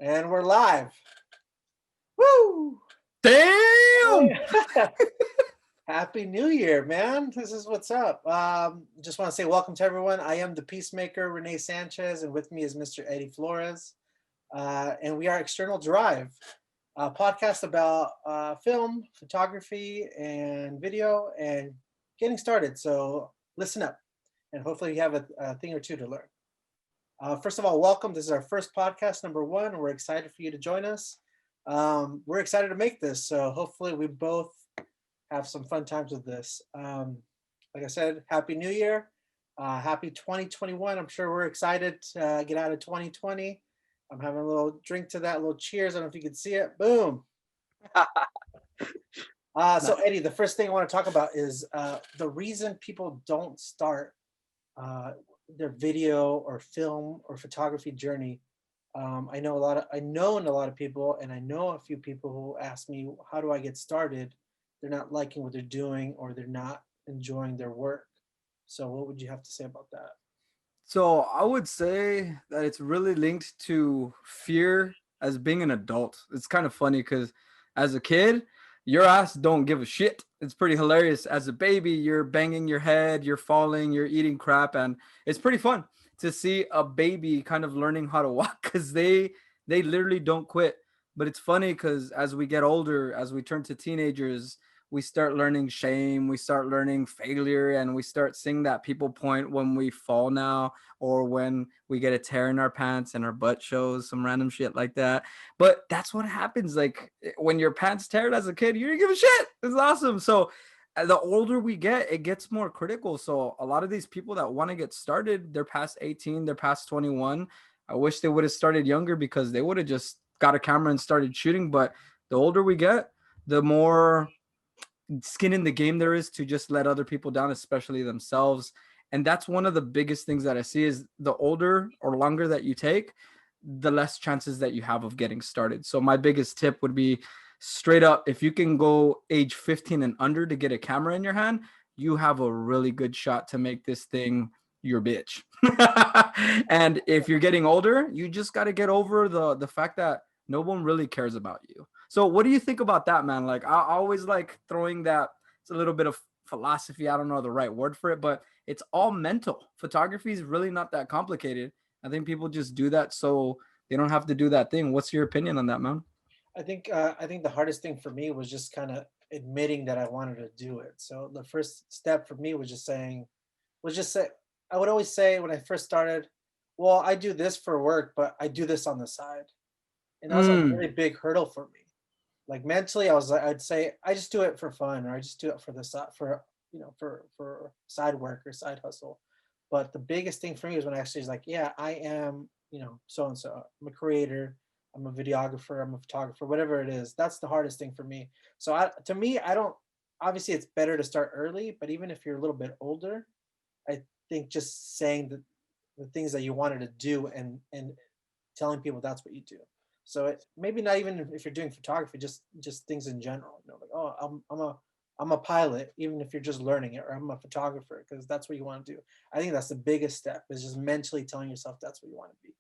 And we're live. Woo! Damn! Happy New Year, man. This is what's up. Just want to say welcome to everyone. I am the Peacemaker, Rene Sanchez, and with me is Mr.EddieFlores. And we are External Drive, a podcast about film, photography, and video, and getting started. So listen up, and hopefully you have a thing or two to learn. First of all, welcome. This is our first podcast, number one. We're excited for you to join us. We're excited to make this, so hopefully we both have some fun times with this. Like I said, Happy New Year. Happy 2021. I'm sure we're excited to get out of 2020. I'm having a little drink to that, a little cheers. I don't know if you can see it. Boom. So Eddie, the first thing I want to talk about is the reason people don't start their video or film or photography journey. I know a lot of people, and I know a few people who ask me, how do I get started? They're not liking what they're doing, or they're not enjoying their work. So what would you have to say about that? So I would say that it's really linked to fear as being an adult. It's kind of funny because as a kid, your ass don't give a shit. It's pretty hilarious. As a baby, you're banging your head, you're falling, you're eating crap, and it's pretty fun to see a baby kind of learning how to walk because they literally don't quit. But it's funny because as we get older, as we turn to teenagers, we start learning shame, we start learning failure, and we start seeing that people point when we fall now or when we get a tear in our pants and our butt shows, some random shit like that. But that's what happens. Like when your pants tear as a kid, you don't give a shit. It's awesome. So the older we get, it gets more critical. So a lot of these people that want to get started, they're past 18, they're past 21. I wish they would have started younger because they would have just got a camera and started shooting. But the older we get, the more skin in the game there is to just let other people down, especially themselves. And that's one of the biggest things that I see is the older or longer that you take, the less chances that you have of getting started. So my biggest tip would be straight up, if you can go age 15 and under to get a camera in your hand, you have a really good shot to make this thing your bitch. And if you're getting older, you just got to get over the fact that no one really cares about you. So what do you think about that, man? Like I always like throwing that. It's a little bit of philosophy. I don't know the right word for it, but it's all mental. Photography is really not that complicated. I think people just do that so they don't have to do that thing. What's your opinion on that, man? I think the hardest thing for me was just kind of admitting that I wanted to do it. So the first step for me was just say I would always say when I first started, well, I do this for work, but I do this on the side. And that was a Mm, really big hurdle for me. Like mentally, I'd say I just do it for fun, or I just do it for the side, for for side work or side hustle. But the biggest thing for me is when I actually was like, yeah, I am, so and so. I'm a creator. I'm a videographer. I'm a photographer. Whatever it is, that's the hardest thing for me. So to me, I don't. Obviously, it's better to start early, but even if you're a little bit older, I think just saying the things that you wanted to do and telling people that's what you do. So maybe not even if you're doing photography, just things in general. Like, oh, I'm a pilot, even if you're just learning it, or I'm a photographer because that's what you want to do. I think that's the biggest step is just mentally telling yourself that's what you want to be.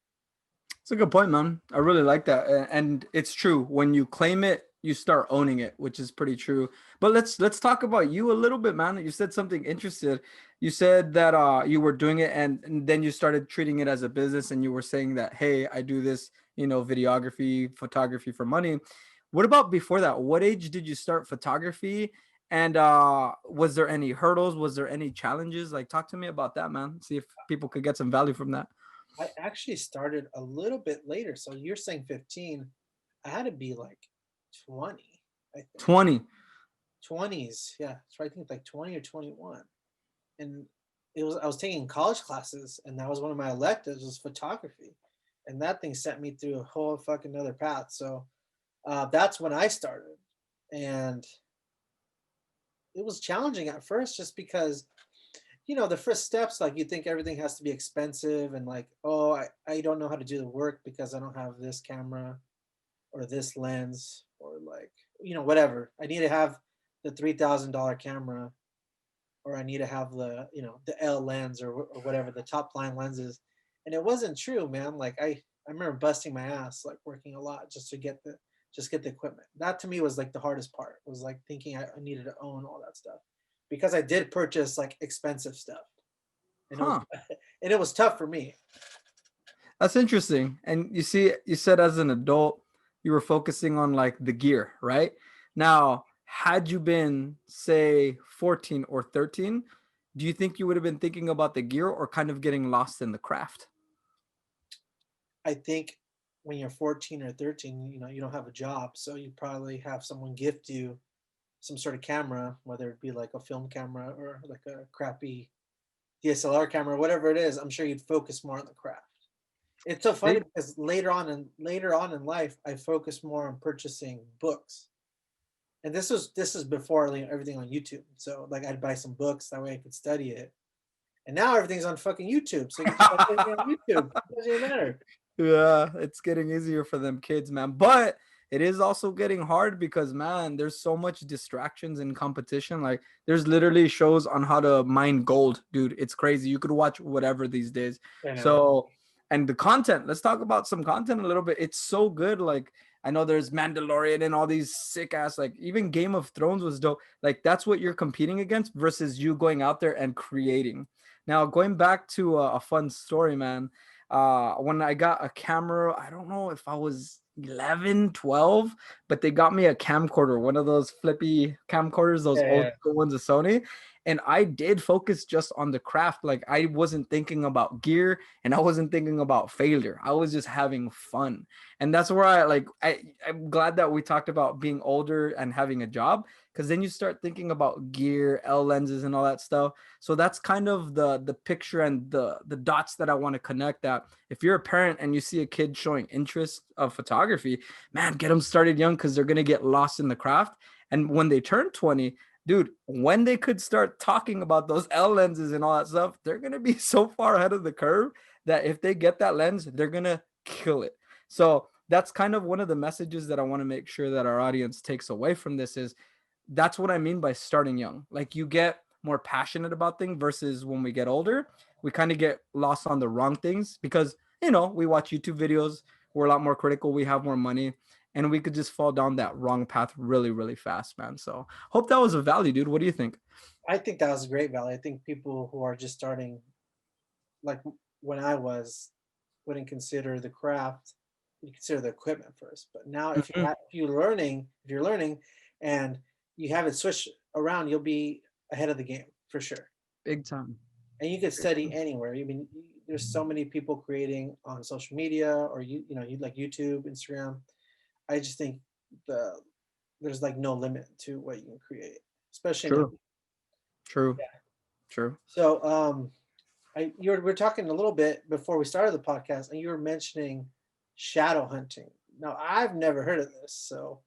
it's a good point, man. I really like that. And it's true. When you claim it, you start owning it, which is pretty true. But let's talk about you a little bit, man. You said something interesting. You said that you were doing it and then you started treating it as a business and you were saying that, hey, I do this, videography, photography for money. What about before that? What age did you start photography? And was there any hurdles? Was there any challenges? Like talk to me about that, man. See if people could get some value from that. I actually started a little bit later. So you're saying 15. I had to be like 20, I think. 20. 20s. Yeah. So I think like 20 or 21. And I was taking college classes, and that was one of my electives was photography, and that thing sent me through a whole fucking other path. So that's when I started, and it was challenging at first just because the first steps, like you think everything has to be expensive, and like, oh, I don't know how to do the work because I don't have this camera or this lens, or like, whatever. I need to have the $3,000 camera, or I need to have the L lens, or whatever the top line lenses. And it wasn't true, man. Like I remember busting my ass like working a lot just get the equipment. That to me was like the hardest part. Was like thinking I needed to own all that stuff because I did purchase like expensive stuff, and it was Huh. and it was tough for me. That's interesting. And you see, you said as an adult, you were focusing on like the gear, right? Now, had you been, say, 14 or 13, do you think you would have been thinking about the gear or kind of getting lost in the craft? I think when you're 14 or 13, you don't have a job, so you probably have someone gift you some sort of camera, whether it be like a film camera or like a crappy DSLR camera, whatever it is. I'm sure you'd focus more on the craft. It's so funny They, because later on in life, I focused more on purchasing books, and this is before like, everything on YouTube. So like I'd buy some books that way I could study it, and now everything's on fucking YouTube. So you can just watch everything on YouTube. It doesn't even matter. yeah, it's getting easier for them kids, man. But it is also getting hard because, man, there's so much distractions and competition. Like, there's literally shows on how to mine gold, dude. It's crazy. You could watch whatever these days. I know. So, and the content, let's talk about some content a little bit. It's so good. Like, I know there's Mandalorian and all these sick ass, like, even Game of Thrones was dope. Like, that's what you're competing against versus you going out there and creating. Now, going back to a fun story, man, when I got a camera, I don't know if I was 11, 12, but they got me a camcorder, one of those flippy camcorders, those Yeah, old yeah. school ones of Sony. And I did focus just on the craft. Like, I wasn't thinking about gear and I wasn't thinking about failure. I was just having fun. And that's where I'm glad that we talked about being older and having a job, because then you start thinking about gear, L lenses, and all that stuff. So that's kind of the picture and the dots that I want to connect. That if you're a parent and you see a kid showing interest of photography, man, get them started young, because they're gonna get lost in the craft. And when they turn 20, dude, when they could start talking about those L lenses and all that stuff, they're gonna be so far ahead of the curve that if they get that lens, they're gonna kill it. So that's kind of one of the messages that I want to make sure that our audience takes away from this is that's what I mean by starting young. Like, you get more passionate about things versus when we get older, we kind of get lost on the wrong things because, we watch YouTube videos, we're a lot more critical, we have more money, and we could just fall down that wrong path really, really fast, man. So hope that was a value, dude. What do you think? I think that was a great value. I think people who are just starting, like when I was, wouldn't consider the craft. You consider the equipment first. But now, Mhm. if you're learning, and you have it switched around, you'll be ahead of the game for sure. Big time. And you can study anywhere. I mean, there's so many people creating on social media, or you like YouTube, Instagram. I just think the there's like no limit to what you can create, especially now. True. True. True. So, we're talking a little bit before we started the podcast, and you were mentioning shadow hunting. Now, I've never heard of this, so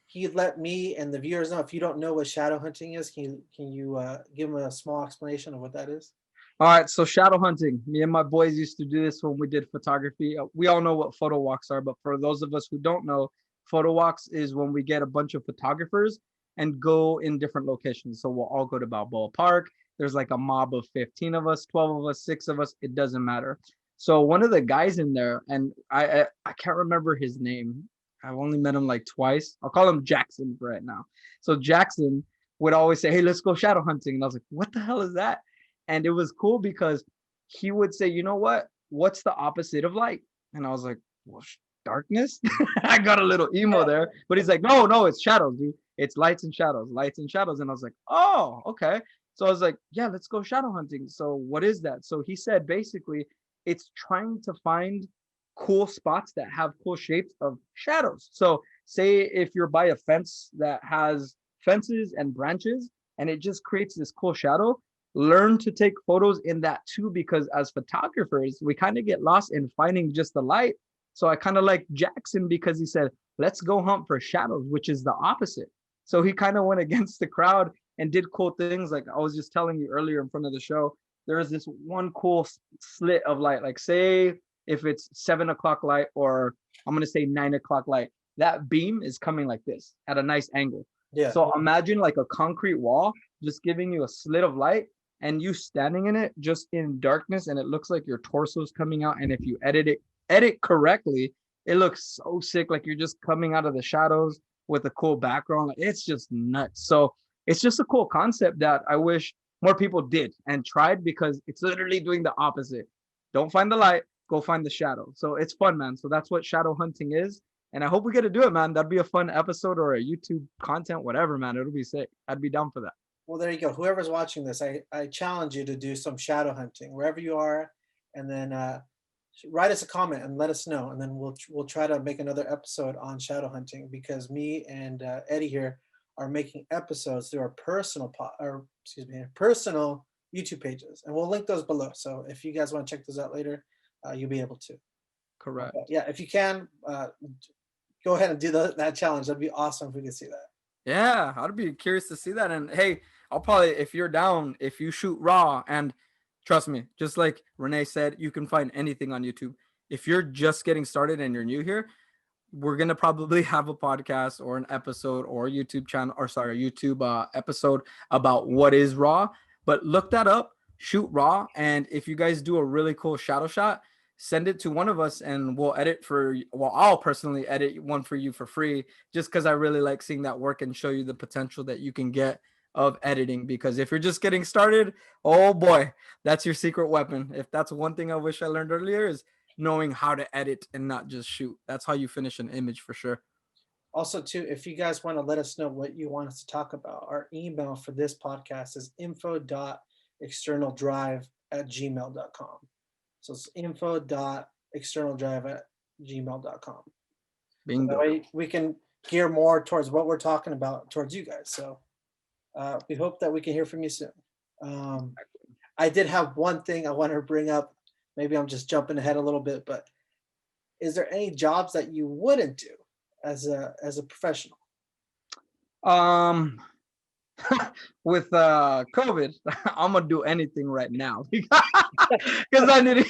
he let me and the viewers know. If you don't know what shadow hunting is, can you give them a small explanation of what that is? All right, so shadow hunting. Me and my boys used to do this when we did photography. We all know what photo walks are, but for those of us who don't know, photo walks is when we get a bunch of photographers and go in different locations. So we'll all go to Balboa Park. There's like a mob of 15 of us, 12 of us, 6 of us. It doesn't matter. So one of the guys in there, and I can't remember his name. I've only met him like twice. I'll call him Jackson right now. So Jackson would always say, "Hey, let's go shadow hunting." And I was like, "What the hell is that?" And it was cool because he would say, "You know what? What's the opposite of light?" And I was like, "Well, darkness." I got a little emo Yeah. there, but he's like, "No, no, it's shadows, dude. It's lights and shadows, lights and shadows." And I was like, "Oh, okay." So I was like, "Yeah, let's go shadow hunting." So what is that? So he said basically it's trying to find cool spots that have cool shapes of shadows. So say if you're by a fence that has fences and branches and it just creates this cool shadow, learn to take photos in that too, because as photographers we kind of get lost in finding just the light. So I kind of like Jackson because he said, let's go hunt for shadows, which is the opposite. So he kind of went against the crowd and did cool things. Like I was just telling you earlier in front of the show, there is this one cool slit of light. Like say if it's 7 o'clock light, or I'm going to say 9 o'clock light, that beam is coming like this at a nice angle. Yeah. So imagine like a concrete wall just giving you a slit of light and you standing in it just in darkness, and it looks like your torso is coming out. And if you edit it edit correctly, it looks so sick. Like you're just coming out of the shadows with a cool background. Like, it's just nuts. So it's just a cool concept that I wish more people did and tried, because it's literally doing the opposite. Don't find the light, go find the shadow. So it's fun, man. So that's what shadow hunting is. And I hope we get to do it, man. That'd be a fun episode or a YouTube content, whatever, man. It'll be sick. I'd be down for that. Well, there you go. Whoever's watching this, I challenge you to do some shadow hunting wherever you are, and then write us a comment and let us know, and then we'll try to make another episode on shadow hunting, because me and Eddie here are making episodes through our personal YouTube pages, and we'll link those below. So if you guys want to check those out later, you'll be able to. Correct. Yeah, if you can, go ahead and do that challenge. That'd be awesome if we could see that. Yeah, I'd be curious to see that. And hey, I'll probably, if you're down, if you shoot raw, and trust me, just like Rene said, you can find anything on YouTube. If you're just getting started and you're new here, we're gonna probably have a podcast or an episode or a YouTube channel, or sorry, a YouTube episode about what is raw. But look that up, shoot raw, and if you guys do a really cool shadow shot, send it to one of us and we'll edit for. Well, I'll personally edit one for you for free, just because I really like seeing that work and show you the potential that you can get of editing. Because if you're just getting started, oh boy, that's your secret weapon. If that's one thing I wish I learned earlier, is knowing how to edit and not just shoot. That's how you finish an image for sure. Also, too, if you guys want to let us know what you want us to talk about, our email for this podcast is info.externaldrive@gmail.com. So it's info.externaldrive@gmail.com. So that Bingo. way we can gear more towards what we're talking about towards you guys. So we hope that we can hear from you soon. I did have one thing I want to bring up. Maybe I'm just jumping ahead a little bit, but is there any jobs that you wouldn't do as a professional? With COVID, I'm gonna do anything right now because I need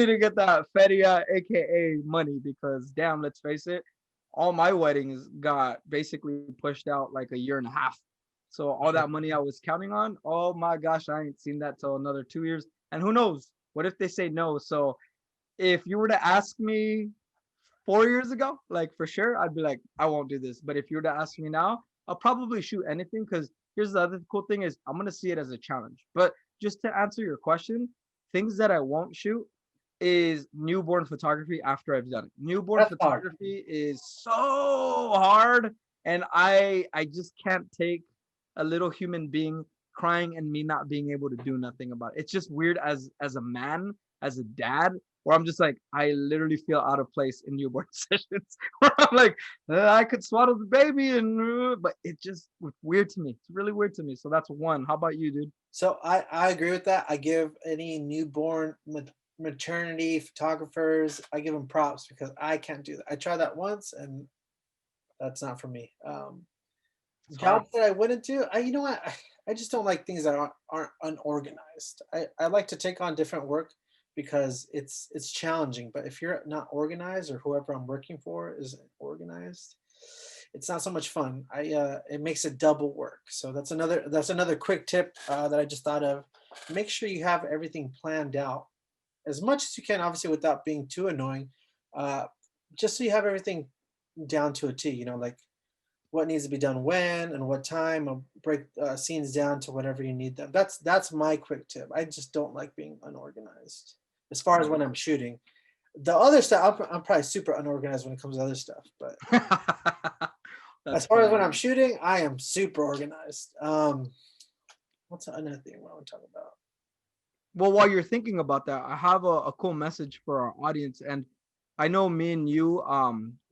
to get that feria, aka money. Because damn, let's face it, all my weddings got basically pushed out like a year and a half. So all that money I was counting on, oh my gosh, I ain't seen that till another 2 years. And who knows? What if they say no? So if you were to ask me 4 years ago, like for sure, I'd be like, I won't do this. But if you were to ask me now, I'll probably shoot anything, because here's the other cool thing is I'm gonna see it as a challenge. But just to answer your question, things that I won't shoot is newborn photography after I've done it. Newborn That's hard. photography is so hard, and I just can't take a little human being crying and me not being able to do nothing about it. It's just weird as a man, as a dad, where I'm just like, I literally feel out of place in newborn sessions. Where I'm like, I could swaddle the baby, and but it just weird to me. It's really weird to me. So that's one. How about you, dude? So I agree with that. I give any newborn maternity photographers, I give them props, because I can't do that. I tried that once and that's not for me. It's hard. Jobs that I wouldn't do, you know what? I just don't like things that aren't unorganized. I like to take on different work because it's challenging. But if you're not organized, or whoever I'm working for isn't organized, it's not so much fun. It makes it double work. So that's another quick tip that I just thought of. Make sure you have everything planned out as much as you can, obviously without being too annoying. Uh, just so you have everything down to a T. Like what needs to be done when and what time. I'll break scenes down to whatever you need them. That's my quick tip. I just don't like being unorganized as far as when I'm shooting. The other stuff, I'm probably super unorganized when it comes to other stuff. But That's as far as when funny. I'm shooting, I am super organized. What's another thing I want to talk about? Well, while you're thinking about that, I have a cool message for our audience. And I know me and you,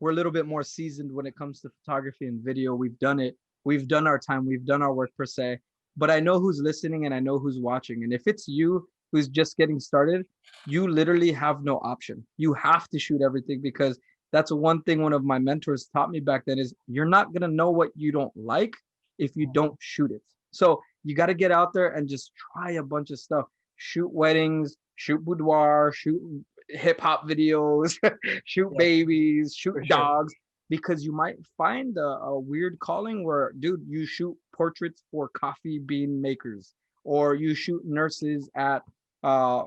we're a little bit more seasoned when it comes to photography and video. We've done it. We've done our time. We've done our work per se. But I know who's listening and I know who's watching. And if it's you who's just getting started, you literally have no option. You have to shoot everything, because that's one thing one of my mentors taught me back then is you're not going to know what you don't like if you don't shoot it. So you got to get out there and just try a bunch of stuff. Shoot weddings, shoot boudoir, shoot hip hop videos, shoot Yeah, babies, shoot for sure. dogs, because you might find a weird calling where, dude, you shoot portraits for coffee bean makers, or you shoot nurses at uh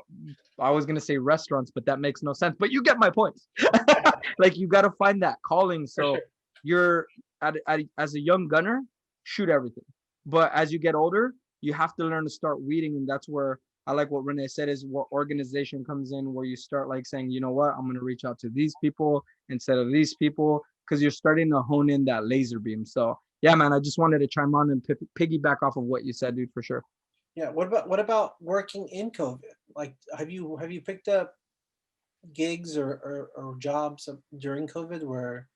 I was gonna say restaurants, but that makes no sense. But you get my point. Like you got to find that calling. For So sure. you're as a young gunner, shoot everything. But as you get older, you have to learn to start weeding, and that's where I like what Rene said is what organization comes in, where you start like saying, you know what, I'm gonna reach out to these people instead of these people, because you're starting to hone in that laser beam. So yeah, man, I just wanted to chime on and piggyback off of what you said, dude, for sure. Yeah. What about working in COVID? Like, have you picked up gigs or jobs during COVID where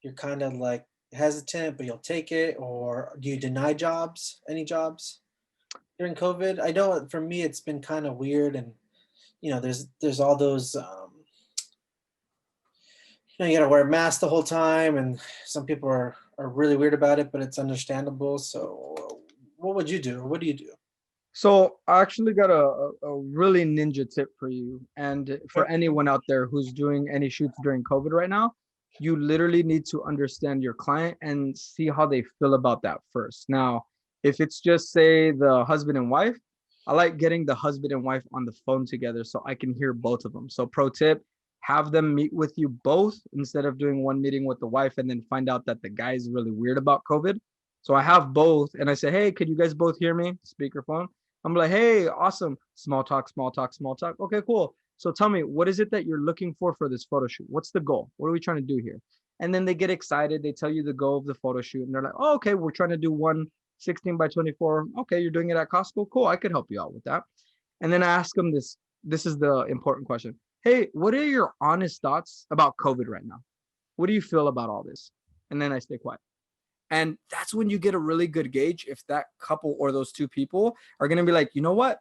you're kind of like hesitant, but you'll take it, or do you deny jobs, any jobs during COVID? I know for me, it's been kind of weird, and there's all those, you gotta wear a mask the whole time, and some people are really weird about it, but it's understandable. So, what would you do, or what do you do? So I actually got a really ninja tip for you. And for Okay. anyone out there who's doing any shoots during COVID right now, you literally need to understand your client and see how they feel about that first. Now, if it's just say the husband and wife, I like getting the husband and wife on the phone together so I can hear both of them. So pro tip, have them meet with you both instead of doing one meeting with the wife and then find out that the guy is really weird about COVID. So I have both and I say, hey, could you guys both hear me? Speakerphone. I'm like, hey, awesome. Small talk, small talk, small talk. Okay, cool. So tell me, what is it that you're looking for this photo shoot? What's the goal? What are we trying to do here? And then they get excited. They tell you the goal of the photo shoot. And they're like, oh, okay, we're trying to do one 16 by 24. Okay, you're doing it at Costco. Cool. I could help you out with that. And then I ask them this. This is the important question. Hey, what are your honest thoughts about COVID right now? What do you feel about all this? And then I stay quiet. And that's when you get a really good gauge if that couple or those two people are going to be like, you know what?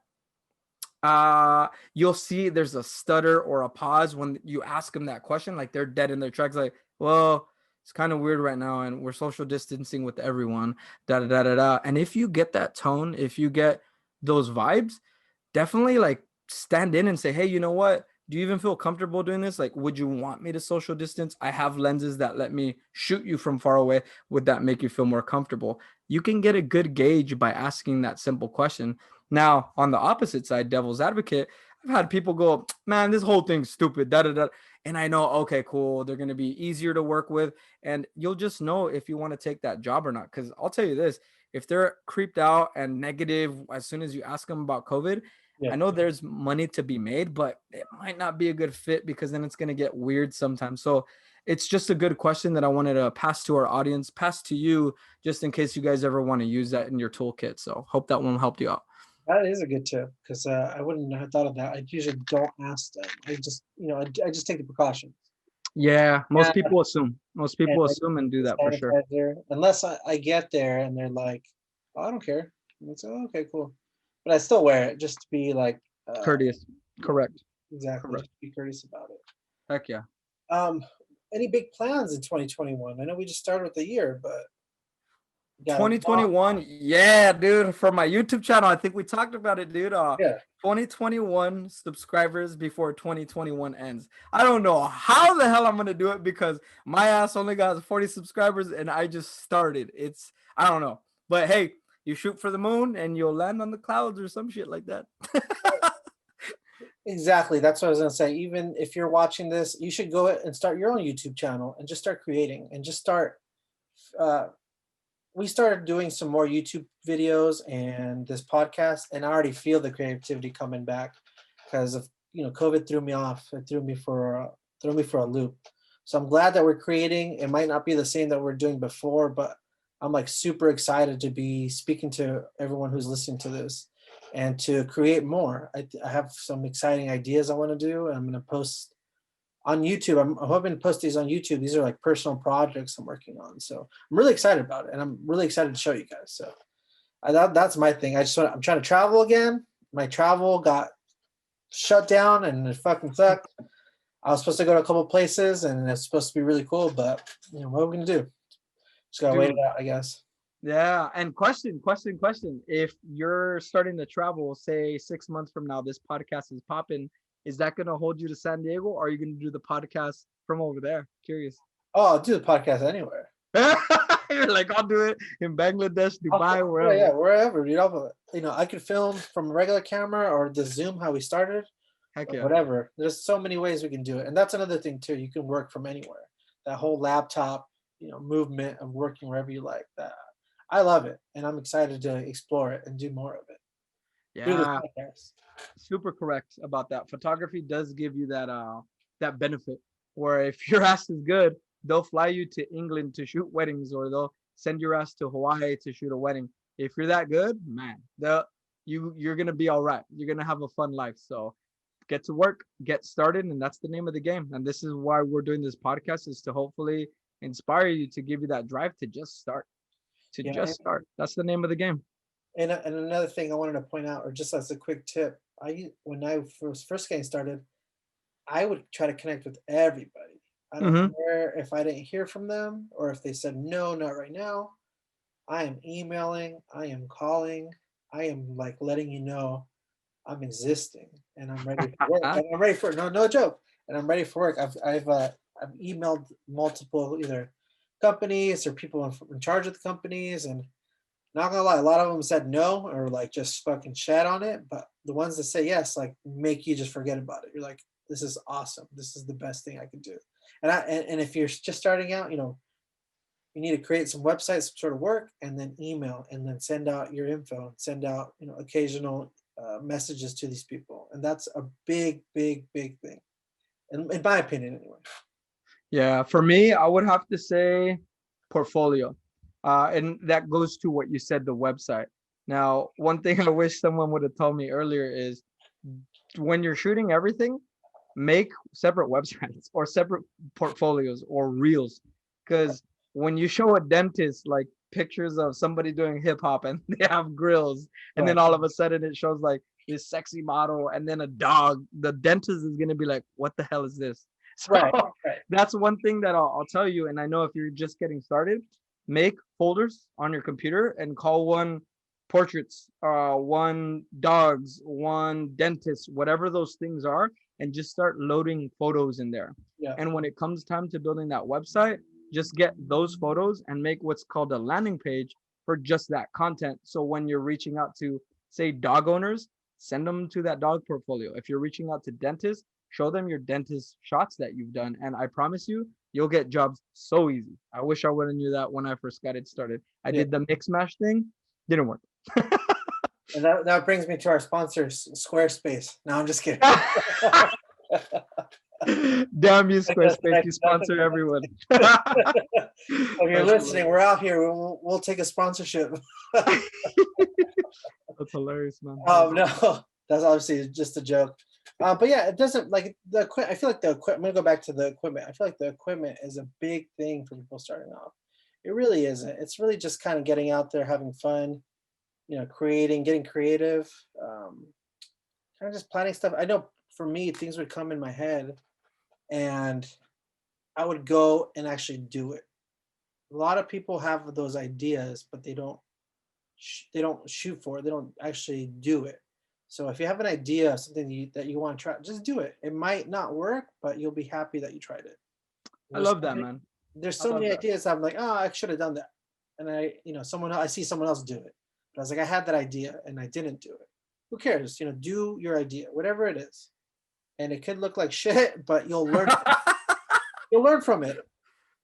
You'll see there's a stutter or a pause when you ask them that question, like they're dead in their tracks, like, well, it's kind of weird right now, and we're social distancing with everyone, da da da da da. And if you get that tone, if you get those vibes, definitely like stand in and say, hey, you know what? Do you even feel comfortable doing this? Like, would you want me to social distance? I have lenses that let me shoot you from far away. Would that make you feel more comfortable? You can get a good gauge by asking that simple question. Now, on the opposite side, devil's advocate, I've had people go, man, this whole thing's stupid, da da da. And I know, okay, cool, they're going to be easier to work with. And you'll just know if you want to take that job or not. Because I'll tell you this, if they're creeped out and negative as soon as you ask them about COVID, Yeah. I know there's money to be made, but it might not be a good fit because then it's going to get weird sometimes. So it's just a good question that I wanted to pass to our audience, pass to you, just in case you guys ever want to use that in your toolkit. So hope that one helped you out. That is a good tip, because I wouldn't have thought of that. I usually don't ask them. I just take the precautions. Yeah, Yeah, most people assume. Most and people I assume and do use that for sure. sanitizer, unless I get there and they're like, "Oh, I don't care." And it's, oh, okay, cool. But I still wear it just to be like, Courteous. yeah, Correct. exactly, Correct. just be courteous about it. Heck yeah. Um, any big plans in 2021? I know we just started with the year, but you got a lot. 2021, yeah, dude. For my YouTube channel, I think we talked about it, dude. Yeah. 2021 subscribers before 2021 ends. I don't know how the hell I'm gonna do it because my ass only got 40 subscribers and I just started. It's I don't know, but hey, you shoot for the moon and you'll land on the clouds or some shit like that. Exactly. That's what I was gonna say. Even if you're watching this, you should go and start your own YouTube channel and just start creating and just start. Uh, we started doing some more YouTube videos and this podcast, and I already feel the creativity coming back because of COVID threw me off. It threw me for a loop. So I'm glad that we're creating. It might not be the same that we're doing before, but I'm like super excited to be speaking to everyone who's listening to this and to create more. I have some exciting ideas I want to do, and I'm going to post on YouTube. I'm hoping to post these on YouTube. These are like personal projects I'm working on. So I'm really excited about it, and I'm really excited to show you guys. So that's my thing. I'm trying to travel again. My travel got shut down, and it fucking sucked. I was supposed to go to a couple places, and it's supposed to be really cool, but what are we gonna do? Just gotta wait it Dude, out, I guess. yeah. And question. If you're starting to travel, say 6 months from now, this podcast is popping. Is that going to hold you to San Diego or are you going to do the podcast from over there? Curious. Oh, I'll do the podcast anywhere. You're like, I'll do it in Bangladesh, Dubai, Yeah, wherever. yeah, wherever. I could film from a regular camera or the Zoom how we started, Heck or yeah. whatever. There's so many ways we can do it, and that's another thing too. You can work from anywhere. That whole laptop, movement of working wherever you like. That I love it, and I'm excited to explore it and do more of it through this Yeah, podcast. super correct about that. Photography does give you that benefit where if your ass is good, they'll fly you to England to shoot weddings, or they'll send your ass to Hawaii to shoot a wedding. If you're that good, man, you're gonna be all right. You're gonna have a fun life. So get to work, get started, and that's the name of the game. And this is why we're doing this podcast, is to hopefully inspire you to give you that drive to just start. To Yeah, just start. That's the name of the game. and another thing I wanted to point out, or just as a quick tip, when I was first getting started, I would try to connect with everybody. I don't Mm-hmm. care if I didn't hear from them or if they said no, not right now. I am emailing, I am calling, I am like letting you know I'm existing and I'm ready for work. And I'm ready for no joke. And I'm ready for work. I've emailed multiple either companies or people in charge of the companies, and not gonna lie, a lot of them said no or like just fucking chat on it. But the ones that say yes, like make you just forget about it. You're like, this is awesome. This is the best thing I can do. And if you're just starting out, you need to create some websites, some sort of work, and then email, and then send out your info, send out occasional messages to these people, and that's a big, big, big thing, in my opinion, anyway. Yeah, for me, I would have to say portfolio. And that goes to what you said, the website. Now, one thing I wish someone would have told me earlier is when you're shooting everything, make separate websites or separate portfolios or reels. Because when you show a dentist like pictures of somebody doing hip hop and they have grills, and then Right, all of a sudden it shows like this sexy model and then a dog, the dentist is going to be like, what the hell is this? right, So right. that's one thing that I'll tell you. And I know if you're just getting started, make folders on your computer and call one portraits, one dogs, one dentist, whatever those things are, and just start loading photos in there. Yeah, And when it comes time to building that website, just get those photos and make what's called a landing page for just that content. So when you're reaching out to, say, dog owners, send them to that dog portfolio. If you're reaching out to dentists, show them your dentist shots that you've done. And I promise you, you'll get jobs so easy. I wish I would have knew that when I first got it started. I yeah. did the mix mash thing, didn't work. And that brings me to our sponsors, Squarespace. No, I'm just kidding. Damn you, That's the Squarespace. You sponsor everyone. If you're listening, we're out here. We'll take a sponsorship. That's hilarious, man. No, that's obviously just a joke. But yeah, it doesn't like the equipment. I feel like the equipment. I'm gonna go back to the equipment. I feel like the equipment is a big thing for people starting off. It really isn't. It's really just kind of getting out there, having fun, creating, getting creative, kind of just planning stuff. I know for me, things would come in my head, and I would go and actually do it. A lot of people have those ideas, but they don't shoot for it. They don't actually do it. So if you have an idea of something that you want to try, just do it. It might not work, but you'll be happy that you tried it. I There's love so that, many, man. there's I so love many that. ideas. I'm like, oh, I should have done that, and I see someone else do it. But I was like, I had that idea and I didn't do it. Who cares? Do your idea, whatever it is, and it could look like shit, but you'll learn. You'll learn from it.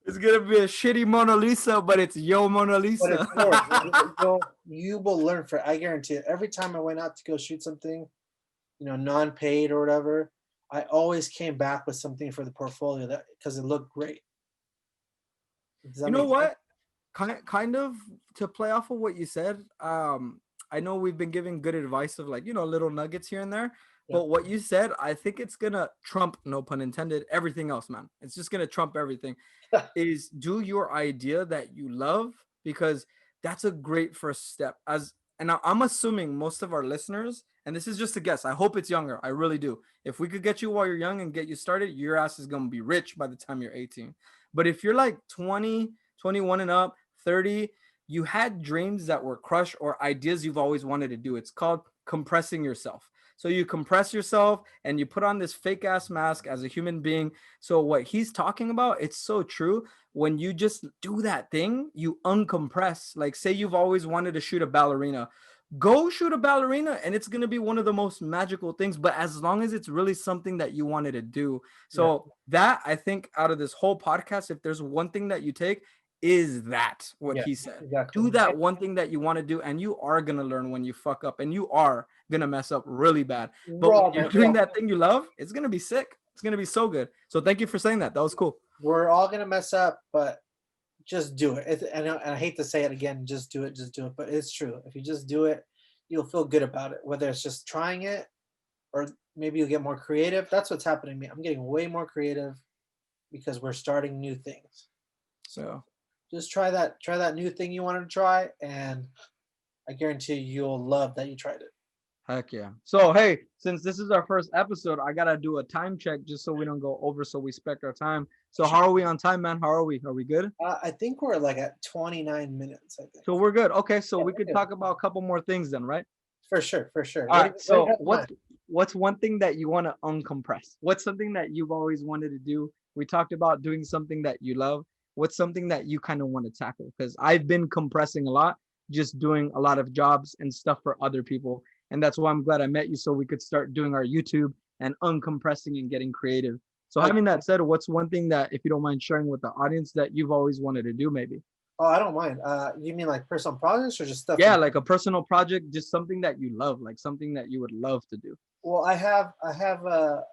It's gonna be a shitty Mona Lisa, but it's yo Mona But Lisa. it's yours. You will learn for it. I guarantee it. Every time I went out to go shoot something, non-paid or whatever, I always came back with something for the portfolio that because it looked great. Does that You know make sense? what? Kind of to play off of what you said. I know we've been giving good advice of like, little nuggets here and there. Yeah. But what you said, I think it's gonna trump, no pun intended, everything else, man. It's just gonna trump everything. Is do your idea that you love, because that's a great first step. I'm assuming most of our listeners, and this is just a guess, I hope it's younger. I really do. If we could get you while you're young and get you started, your ass is gonna be rich by the time you're 18. But if you're like 20, 21 and up, 30, you had dreams that were crushed or ideas you've always wanted to do. It's called compressing yourself. So you compress yourself and you put on this fake ass mask as a human being. So what he's talking about, it's so true. when you just do that thing, you uncompress. Like, say you've always wanted to shoot a ballerina, go shoot a ballerina, and it's going to be one of the most magical things. But as long as it's really something that you wanted to do. Yeah. So that, I think, out of this whole podcast, if there's one thing that you take, is that what Yeah. he said. Exactly. Do that one thing that you want to do, and you are going to learn when you fuck up, and you are going to mess up really bad. But when We're all you're gonna, doing yeah, that thing you love, it's going to be sick. It's going to be so good. So thank you for saying that. That was cool. we're all gonna mess up, but just do it. And I hate to say it again, just do it, just do it. But it's true. If you just do it, you'll feel good about it. Whether it's just trying it or maybe you'll get more creative. That's what's happening to me. I'm getting way more creative because we're starting new things. So So just try that new thing you wanted to try, and I guarantee you'll love that you tried it. heck yeah. So hey, since this is our first episode, I gotta do a time check just so we don't go over, so we respect our time. So Sure. how are we on time, man? How are we? Are we good? I think we're like at 29 minutes, I think. So we're good. Okay, so Yeah, we we're could good. talk about a couple more things then, right? For sure, for sure. All right. What do you So have in mind? what's one thing that you want to uncompress? What's something that you've always wanted to do? We talked about doing something that you love. What's something that you kind of want to tackle? Because I've been compressing a lot, just doing a lot of jobs and stuff for other people. And that's why I'm glad I met you, so we could start doing our YouTube and uncompressing and getting creative. So Like, having that said, what's one thing that, if you don't mind sharing with the audience, that you've always wanted to do, maybe? oh, I don't mind. You mean like personal projects or just stuff? Yeah, like a personal project, just something that you love, like something that you would love to do. Well, I have a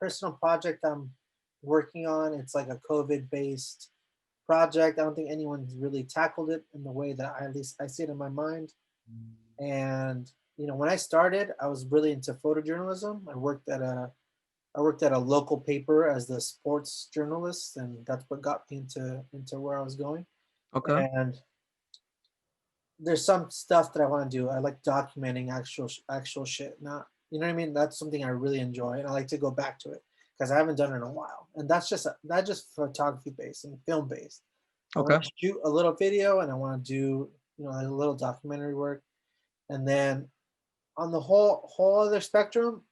personal project I'm working on. It's like a COVID based project. I don't think anyone's really tackled it in the way that at least I see it in my mind. And when I started, I was really into photojournalism. I worked at a local paper as the sports journalist, and that's what got me into where I was going. Okay. And there's some stuff that I want to do. I like documenting actual shit. Not, you know what I mean? That's something I really enjoy, and I like to go back to it because I haven't done it in a while. And that's just photography based and film based. I want Okay. to shoot a little video, and I want to do a little documentary work, and then on the whole other spectrum,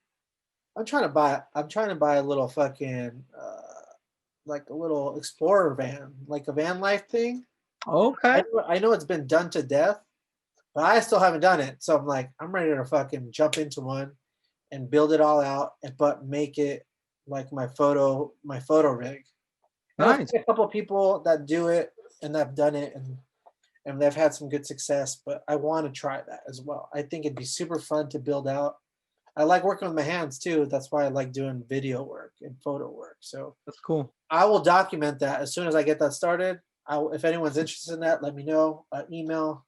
I'm trying to buy a little fucking like a little explorer van, like a van life thing. Okay. I know it's been done to death, but I still haven't done it. So I'm like, I'm ready to fucking jump into one and build it all out, but make it like my photo rig. And I've Nice. seen a couple of people that do it and that've done it, and they've had some good success. But I want to try that as well. I think it'd be super fun to build out. I like working with my hands too. That's why I like doing video work and photo work. So That's cool. I will document that as soon as I get that started. If anyone's interested in that, let me know. Email.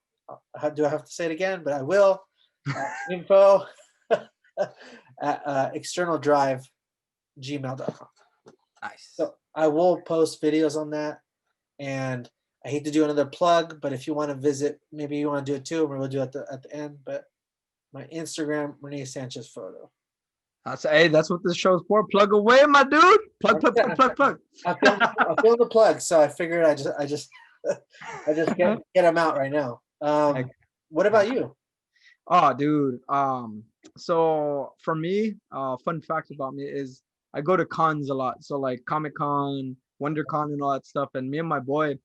How do I have to say it again? But I will. Info at externaldrive@gmail.com. Nice. So I will post videos on that. And I hate to do another plug, but if you want to visit, maybe you want to do it too, or we'll do it at the end. But my Instagram, Renesanchezphoto. Hey, that's what this show's for. Plug away, my dude. Plug, plug, plug, plug, plug. I feel the plug, so I figured I just get them out right now. What about you? Oh, dude. So for me, fun fact about me is I go to cons a lot. So like Comic Con, WonderCon, and all that stuff. And me and my boy,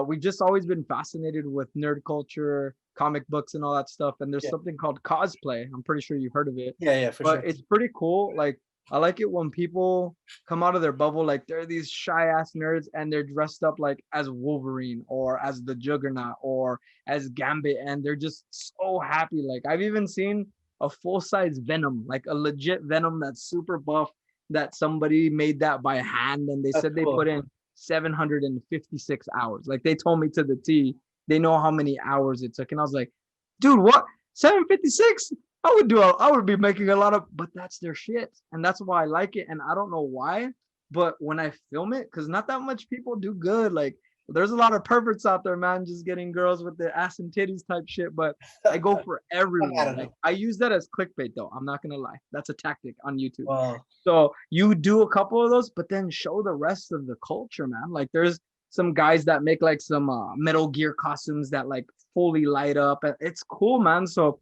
we've just always been fascinated with nerd culture, comic books, and all that stuff. And there's Yeah, something called cosplay. I'm pretty sure you've heard of it. yeah, for But sure. it's pretty cool. Like I like it when people come out of their bubble, like they're these shy ass nerds and they're dressed up like as Wolverine or as the Juggernaut or as Gambit, and they're just so happy. Like I've even seen a full size Venom, like a legit Venom that's super buff, that somebody made that by hand, and they That's said they put cool. in 756 hours. Like they told me to the T, they know how many hours it took, and I was like, dude, what? 756? I would be making a lot of, but that's their shit. And that's why I like it. And I don't know why, but when I film it, because not that much people do good. Like there's a lot of perverts out there, man, just getting girls with their ass and titties type shit. But I go for I'm mad everyone. at Like him. I use that as clickbait though. I'm not gonna lie. That's a tactic on YouTube. Well, So you do a couple of those, but then show the rest of the culture, man. Like there's some guys that make like some Metal Gear costumes that like fully light up. And it's cool, man. So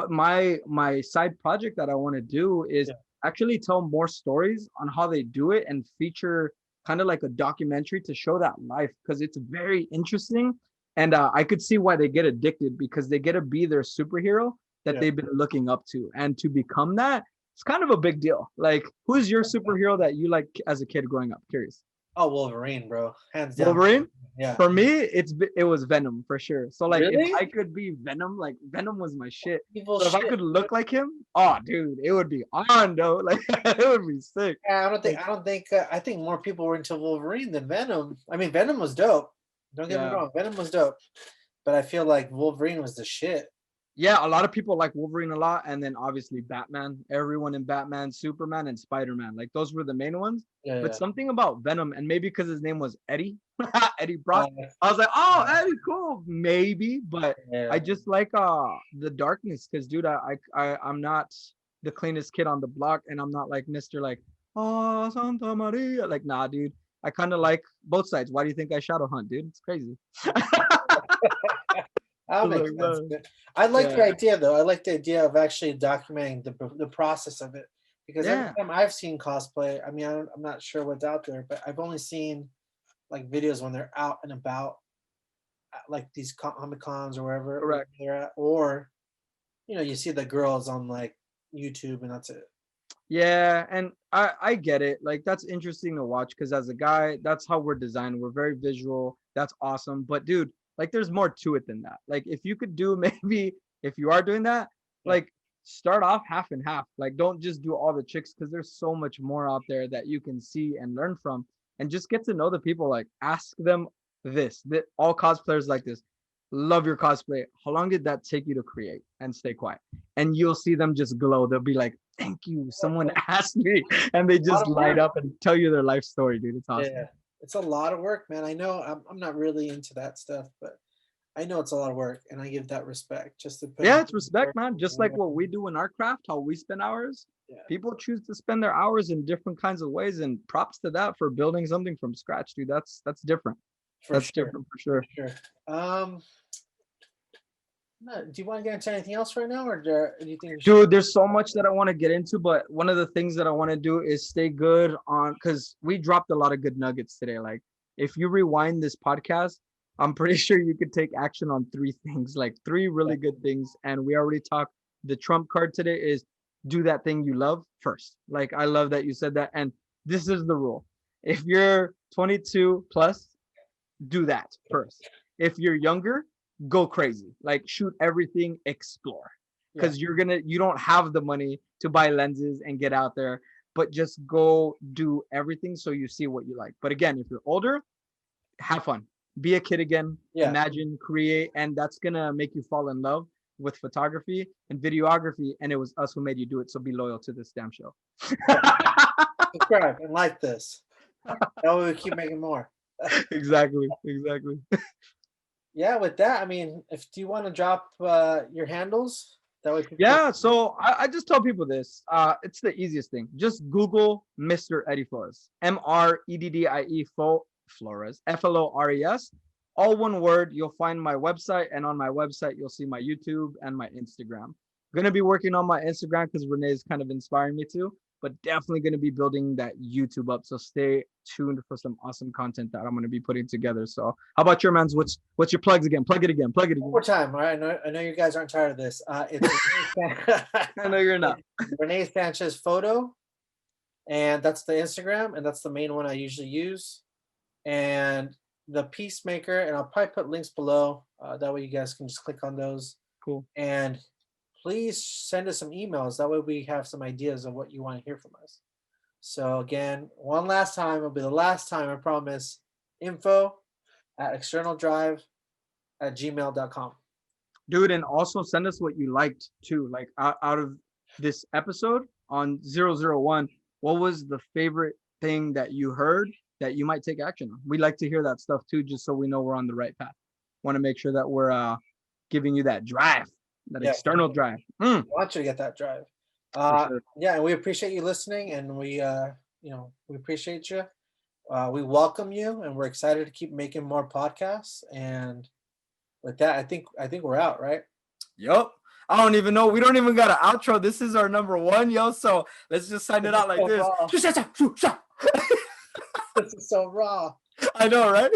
my side project that I want to do is yeah, actually tell more stories on how they do it and feature kind of like a documentary to show that life because it's very interesting. And I could see why they get addicted because they get to be their superhero that Yeah. they've been looking up to. And to become that, it's kind of a big deal. Like, who's your superhero that you like as a kid growing up? Curious. Oh, Wolverine, bro. Hands down. Wolverine? Yeah. For me, it was Venom for sure. So like if Really? I could be Venom, like Venom was my shit. Evil So if I shit. could look like him, oh dude, it would be on though. Like it would be sick. Yeah, Like, I don't think. I think more people were into Wolverine than Venom. I mean, Venom was dope. Don't get me yeah. wrong, Venom was dope. But I feel like Wolverine was the shit. Yeah, a lot of people like Wolverine a lot, and then obviously Batman. Everyone in Batman, Superman, and Spider-Man. Like those were the main ones. Yeah, But yeah. something about Venom, and maybe because his name was Eddie, Eddie Brock, Uh, I was like, oh, Eddie, cool, maybe. But yeah. I just like the darkness, because dude, I'm not the cleanest kid on the block, and I'm not like Mr. like, oh, Santa Maria. Like, nah, dude. I kind of like both sides. Why do you think I shadow hunt, dude? It's crazy. That I was makes like, sense. "Man." Dude. I like the Yeah, idea though. I like the idea of actually documenting the process of it because every yeah. time I've seen cosplay, I mean, I'm not sure what's out there, but I've only seen like videos when they're out and about, at, like these comic cons or wherever Correct. they're at, or you see the girls on like YouTube and that's it. Yeah, and I get it. Like that's interesting to watch because as a guy, that's how we're designed. We're very visual. That's awesome. But dude, like there's more to it than that. Like if you could do maybe if you are doing that, Yeah, like start off half and half. Like don't just do all the chicks because there's so much more out there that you can see and learn from and just get to know the people. Like ask them this. That all cosplayers like this. Love your cosplay. How long did that take you to create? And stay quiet. And you'll see them just glow. They'll be like, thank you. Someone asked me. And they a lot just of light work. up and tell you their life story, dude. It's Yeah, awesome. it's a lot of work, man. I know I'm not really into that stuff, but I know it's a lot of work, and I give that respect just to put Yeah, in it's the respect, work. man. Just like what we do in our craft, how we spend hours. Yeah, People choose to spend their hours in different kinds of ways. And props to that for building something from scratch, dude. That's different. for That's sure, different for for sure. sure. No, do you want to get into anything else right now, or do you think we should? Dude, there's so much that I want to get into, but one of the things that I want to do is stay good on because we dropped a lot of good nuggets today. Like, if you rewind this podcast, I'm pretty sure you could take action on three things, like three Yeah, really good things. And we already talked. The trump card today is do that thing you love first. Like, I love that you said that. And this is the rule. If you're 22 plus, do that first. If you're younger, go crazy. Like shoot everything, explore. yeah, Because you don't have the money to buy lenses and get out there, but just go do everything so you see what you like. But again, if you're older, have fun. Be a kid again, yeah. imagine, create, and that's gonna make you fall in love with photography and videography. And it was us who made you do it. So be loyal to this damn show. Subscribe and like this. That way we keep making more. Exactly. Exactly. Yeah, with that, I mean, if do you want to drop your handles? That way people can. Yeah, so I just tell people this. It's the easiest thing. Just Google Mr. Eddie Flores. Mreddie Flores. Flores. All one word. You'll find my website, and on my website, you'll see my YouTube and my Instagram. I'm gonna be working on my Instagram because Rene is kind of inspiring me to, but definitely gonna be building that YouTube up. So stay tuned for some awesome content that I'm gonna be putting together. So how about your man's? What's your plugs again? Plug it again. Plug it One again. more time, all right? I know you guys aren't tired of this. It's I know you're not. Renee Sanchez Photo, and that's the Instagram, and that's the main one I usually use. And the Peacemaker, and I'll probably put links below. That way you guys can just click on those. Cool. And please send us some emails. That way we have some ideas of what you want to hear from us. So again, one last time, it'll be the last time, I promise. info@externaldrive@gmail.com. Dude, and also send us what you liked too. Like out of this episode on 001, what was the favorite thing that you heard that you might take action on? We like to hear that stuff too, just so we know we're on the right path. Want to make sure that we're giving you that drive, that Yeah, external drive. I want you to get that drive. For sure. Yeah, and we appreciate you listening, and we appreciate you. We welcome you, and we're excited to keep making more podcasts. And with that, I think we're out, right? Yup. I don't even know. We don't even got an outro. This is our number one, yo. So let's just sign it out like this. This is so raw. I know, right?